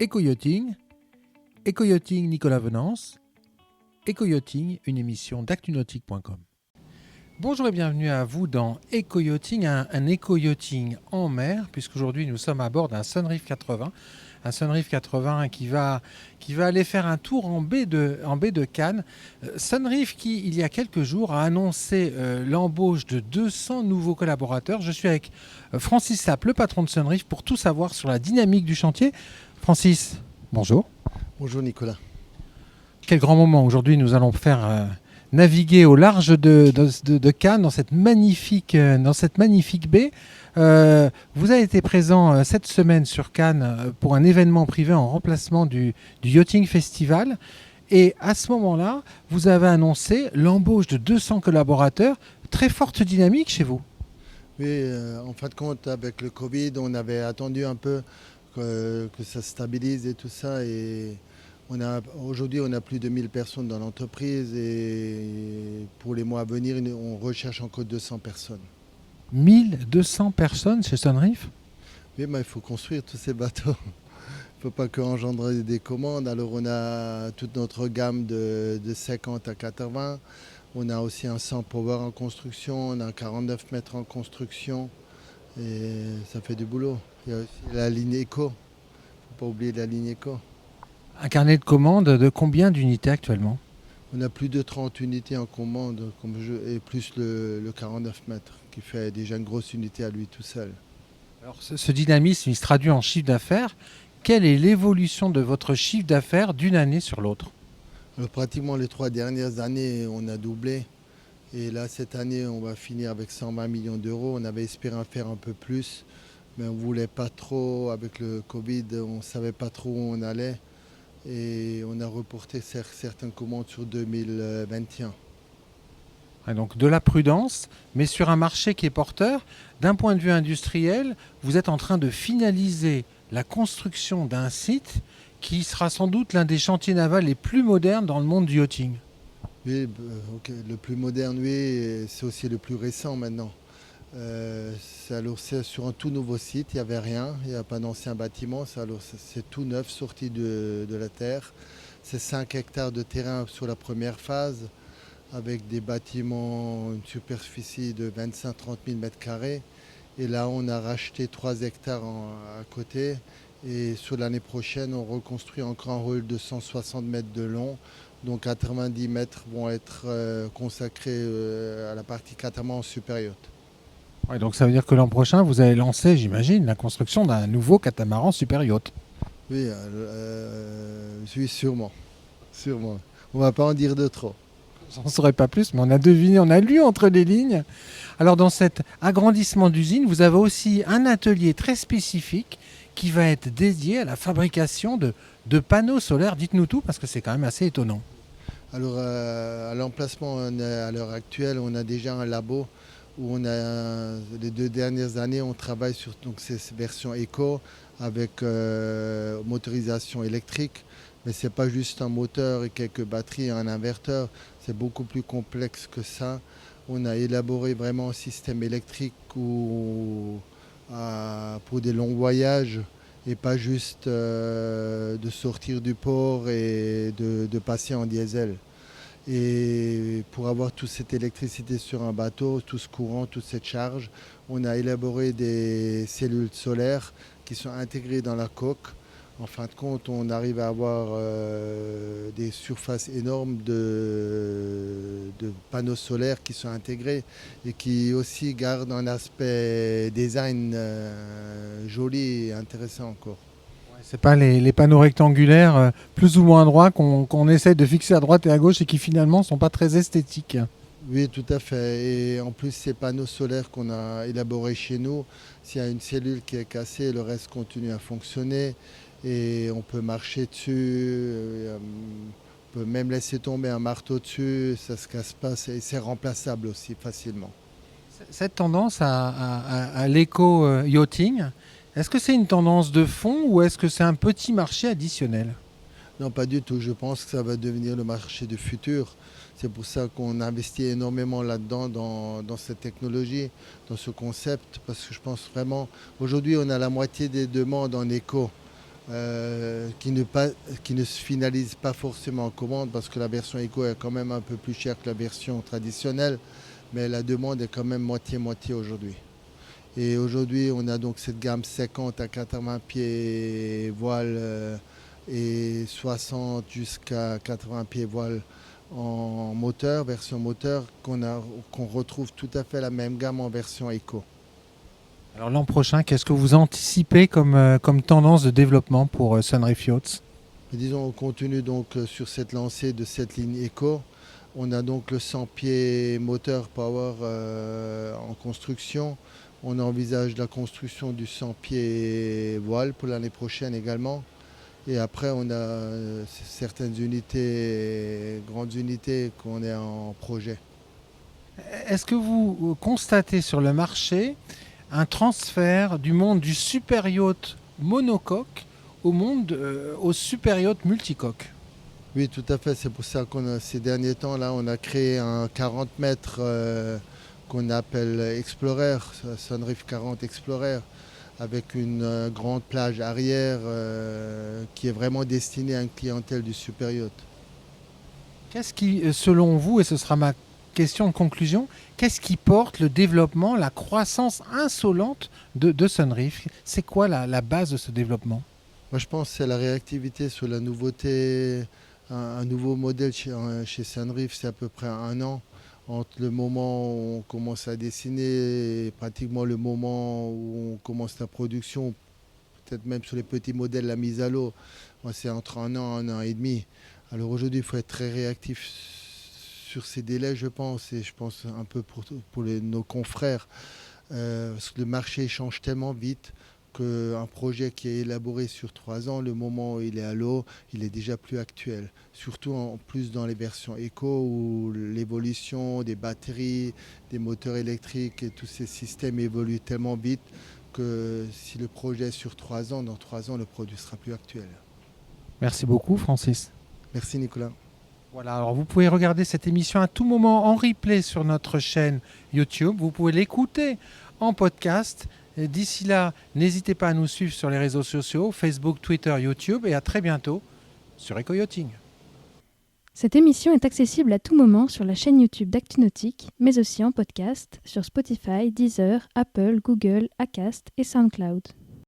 Éco-yachting, Éco-yachting Nicolas Venance, Éco-yachting, une émission d'actunautique.com. Bonjour et bienvenue à vous dans Éco-yachting, un éco-yachting en mer, puisqu'aujourd'hui nous sommes à bord d'un Sunreef 80. Un Sunreef 80 qui va aller faire un tour en baie de Cannes. Sunreef qui, il y a quelques jours, a annoncé l'embauche de 200 nouveaux collaborateurs. Je suis avec Francis Sapp, le patron de Sunreef, pour tout savoir sur la dynamique du chantier. Francis, bonjour. Bonjour Nicolas. Quel grand moment. Aujourd'hui, nous allons faire naviguer au large de Cannes, dans cette magnifique baie. Vous avez été présent cette semaine sur Cannes pour un événement privé en remplacement du Yachting Festival. Et à ce moment-là, vous avez annoncé l'embauche de 200 collaborateurs. Très forte dynamique chez vous. Oui, en fin de compte, avec le Covid, on avait attendu un peu que ça se stabilise et tout ça. Et aujourd'hui, on a plus de 1000 personnes dans l'entreprise. Et pour les mois à venir, on recherche encore 200 personnes. 1200 personnes chez Sunreef ? Oui, mais il faut construire tous ces bateaux. Il ne faut pas qu'engendrer des commandes. Alors on a toute notre gamme de 50 à 80. On a aussi un 100 power en construction. On a un 49 mètres en construction. Et ça fait du boulot. Il y a aussi la ligne éco. Il ne faut pas oublier la ligne éco. Un carnet de commandes de combien d'unités actuellement ? On a plus de 30 unités en commande, et plus le 49 mètres, qui fait déjà une grosse unité à lui tout seul. Alors, ce dynamisme, il se traduit en chiffre d'affaires. Quelle est l'évolution de votre chiffre d'affaires d'une année sur l'autre ? Alors, pratiquement les 3 dernières années, on a doublé. Et là, cette année, on va finir avec 120 millions d'euros. On avait espéré en faire un peu plus, mais on ne voulait pas trop. Avec le Covid, on ne savait pas trop où on allait. Et on a reporté certaines commandes sur 2021. Et donc de la prudence, mais sur un marché qui est porteur. D'un point de vue industriel, vous êtes en train de finaliser la construction d'un site qui sera sans doute l'un des chantiers navals les plus modernes dans le monde du yachting. Oui, okay. Le plus moderne, oui, et c'est aussi le plus récent maintenant. C'est sur un tout nouveau site, il n'y avait rien, il n'y a pas d'ancien bâtiment, c'est tout neuf, sorti de la terre. C'est 5 hectares de terrain sur la première phase, avec des bâtiments, une superficie de 25-30 000 mètres carrés. Et là, on a racheté 3 hectares à côté. Et sur l'année prochaine, on reconstruit encore un hall de 160 mètres de long. Donc 90 mètres vont être consacrés à la partie catamaran super yacht. Ouais, donc ça veut dire que l'an prochain, vous allez lancer, j'imagine, la construction d'un nouveau catamaran super yacht. Oui, oui, sûrement. On ne va pas en dire de trop. J'en saurais pas plus, mais on a deviné, on a lu entre les lignes. Alors dans cet agrandissement d'usine, vous avez aussi un atelier très spécifique qui va être dédié à la fabrication de panneaux solaires. Dites-nous tout, parce que c'est quand même assez étonnant. Alors à l'emplacement, à l'heure actuelle, on a déjà un labo où les 2 dernières années, on travaille sur ces versions éco avec motorisation électrique. Mais ce n'est pas juste un moteur et quelques batteries et un inverteur, c'est beaucoup plus complexe que ça. On a élaboré vraiment un système électrique pour des longs voyages et pas juste de sortir du port et de passer en diesel. Et pour avoir toute cette électricité sur un bateau, tout ce courant, toute cette charge, on a élaboré des cellules solaires qui sont intégrées dans la coque. En fin de compte, on arrive à avoir des surfaces énormes de panneaux solaires qui sont intégrés et qui aussi gardent un aspect design joli et intéressant encore. Ce pas les panneaux rectangulaires plus ou moins droits qu'on essaie de fixer à droite et à gauche et qui finalement ne sont pas très esthétiques. Oui, tout à fait. Et en plus, ces panneaux solaires qu'on a élaborés chez nous, s'il y a une cellule qui est cassée, le reste continue à fonctionner et on peut marcher dessus, on peut même laisser tomber un marteau dessus, ça ne se casse pas et c'est remplaçable aussi facilement. Cette tendance à l'éco-yachting, est-ce que c'est une tendance de fond ou est-ce que c'est un petit marché additionnel ? Non, pas du tout. Je pense que ça va devenir le marché du futur. C'est pour ça qu'on investit énormément là-dedans, dans cette technologie, dans ce concept, parce que je pense vraiment, aujourd'hui, on a la moitié des demandes en éco. qui ne se finalise pas forcément en commande parce que la version Eco est quand même un peu plus chère que la version traditionnelle, mais la demande est quand même moitié-moitié aujourd'hui. Et aujourd'hui, on a donc cette gamme 50 à 80 pieds voile et 60 jusqu'à 80 pieds voile en moteur, version moteur, qu'on retrouve tout à fait la même gamme en version Eco. Alors l'an prochain, qu'est-ce que vous anticipez comme tendance de développement pour Sunreef Yachts? Et disons, on continue donc sur cette lancée de cette ligne Eco. On a donc le 100 pieds moteur Power en construction. On envisage la construction du 100 pieds voile pour l'année prochaine également. Et après, on a certaines unités, grandes unités qu'on est en projet. Est-ce que vous constatez sur le marché un transfert du monde du super yacht monocoque au super yacht multicoque? Oui, tout à fait. C'est pour ça ces derniers temps, là, on a créé un 40 mètres qu'on appelle Explorer, Sunreef 40 Explorer, avec une grande plage arrière qui est vraiment destinée à une clientèle du super yacht. Qu'est-ce qui, selon vous, et ce sera ma question de conclusion, qu'est-ce qui porte le développement, la croissance insolente de Sunreef? C'est quoi la base de ce développement? Moi, je pense que c'est la réactivité sur la nouveauté. Un nouveau modèle chez Sunreef, c'est à peu près 1 an. Entre le moment où on commence à dessiner et pratiquement le moment où on commence la production, peut-être même sur les petits modèles, la mise à l'eau, c'est entre 1 an et demi. Alors aujourd'hui, il faut être très réactif sur ces délais, je pense, et je pense un peu pour nos confrères, parce que le marché change tellement vite qu'un projet qui est élaboré sur 3 ans, le moment où il est à l'eau, il est déjà plus actuel. Surtout en plus dans les versions Eco où l'évolution des batteries, des moteurs électriques et tous ces systèmes évoluent tellement vite que si le projet est sur 3 ans, dans 3 ans, le produit sera plus actuel. Merci beaucoup, Francis. Merci, Nicolas. Voilà, alors vous pouvez regarder cette émission à tout moment en replay sur notre chaîne YouTube. Vous pouvez l'écouter en podcast. Et d'ici là, n'hésitez pas à nous suivre sur les réseaux sociaux, Facebook, Twitter, YouTube, et à très bientôt sur Eco-Yachting. Cette émission est accessible à tout moment sur la chaîne YouTube d'ActuNautique, mais aussi en podcast sur Spotify, Deezer, Apple, Google, Acast et SoundCloud.